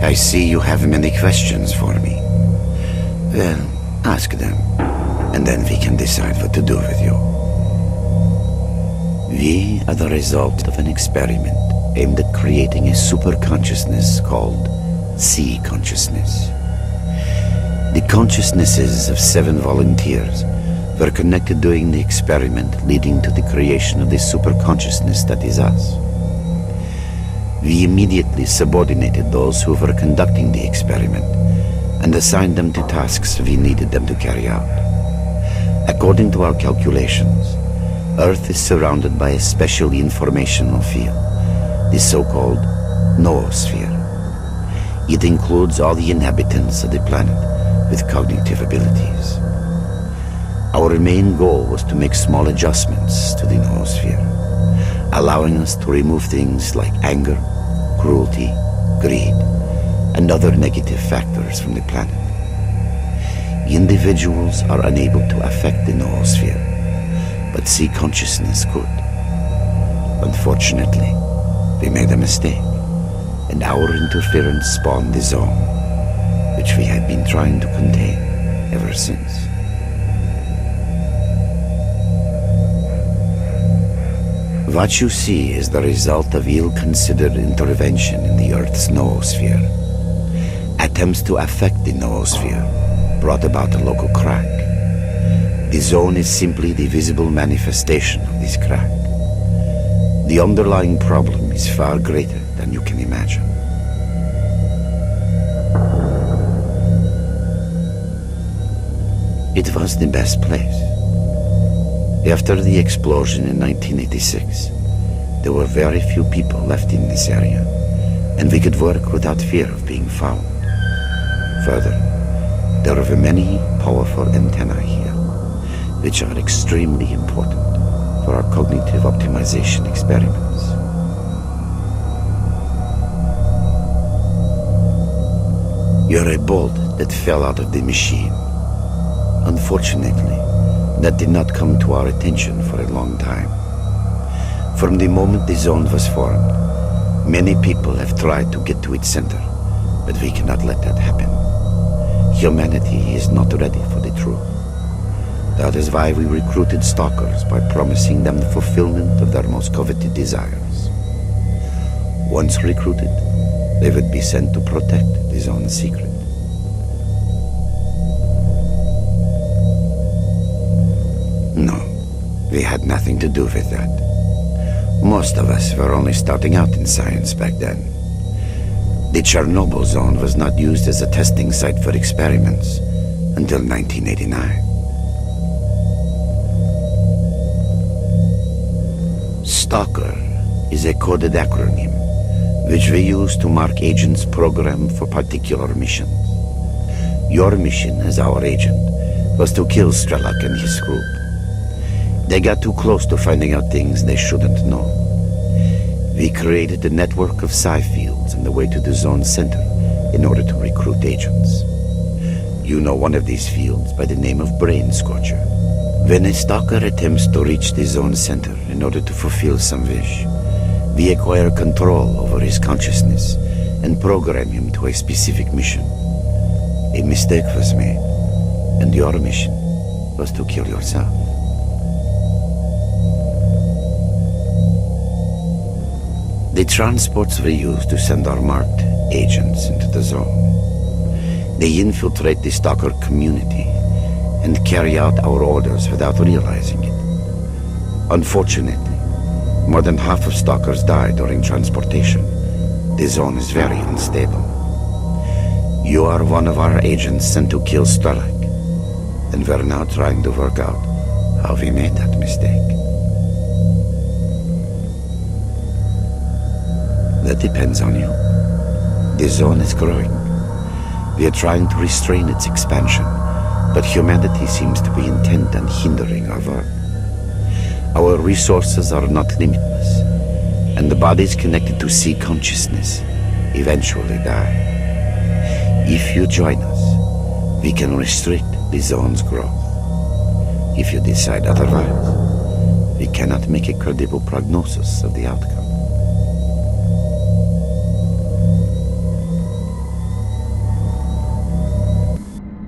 I see you have many questions for me. Well, ask them, and then we can decide what to do with you. We are the result of an experiment aimed at creating a super consciousness called C consciousness. The consciousnesses of 7 volunteers were connected during the experiment, leading to the creation of the super consciousness that is us. We immediately subordinated those who were conducting the experiment and assigned them to tasks we needed them to carry out. According to our calculations, Earth is surrounded by a special informational field, the so-called noosphere. It includes all the inhabitants of the planet with cognitive abilities. Our main goal was to make small adjustments to the noosphere, allowing us to remove things like anger, cruelty, greed, and other negative factors from the planet. Individuals are unable to affect the noosphere, but C consciousness could. Unfortunately, we made a mistake, and our interference spawned the zone, which we have been trying to contain ever since. What you see is the result of ill-considered intervention in the Earth's noosphere. Attempts to affect the noosphere brought about a local crack. The zone is simply the visible manifestation of this crack. The underlying problem is far greater than you can imagine. It was the best place. After the explosion in 1986, there were very few people left in this area, and we could work without fear of being found. Further, there were many powerful antennae here, which are extremely important for our cognitive optimization experiments. You're a bolt that fell out of the machine. Unfortunately, that did not come to our attention for a long time. From the moment the zone was formed, many people have tried to get to its center, but we cannot let that happen. Humanity is not ready for the truth. That is why we recruited stalkers by promising them the fulfillment of their most coveted desires. Once recruited, they would be sent to protect the zone's secret. No, we had nothing to do with that. Most of us were only starting out in science back then. The Chernobyl zone was not used as a testing site for experiments until 1989. S.T.A.L.K.E.R is a coded acronym which we use to mark agents programmed for particular missions. Your mission as our agent was to kill Strelok and his group. They got too close to finding out things they shouldn't know. We created a network of psi fields on the way to the zone center in order to recruit agents. You know one of these fields by the name of Brain Scorcher. When a stalker attempts to reach the zone center in order to fulfill some wish, we acquire control over his consciousness and program him to a specific mission. A mistake was made, and your mission was to kill yourself. The transports we use to send our marked agents into the zone. They infiltrate the stalker community and carry out our orders without realizing it. Unfortunately, more than half of stalkers die during transportation. The zone is very unstable. You are one of our agents sent to kill Strelok, and we're now trying to work out how we made that mistake. That depends on you. The zone is growing. We are trying to restrain its expansion, but humanity seems to be intent on hindering our work. Our resources are not limitless, and the bodies connected to C consciousness eventually die. If you join us, we can restrict the zone's growth. If you decide otherwise, we cannot make a credible prognosis of the outcome.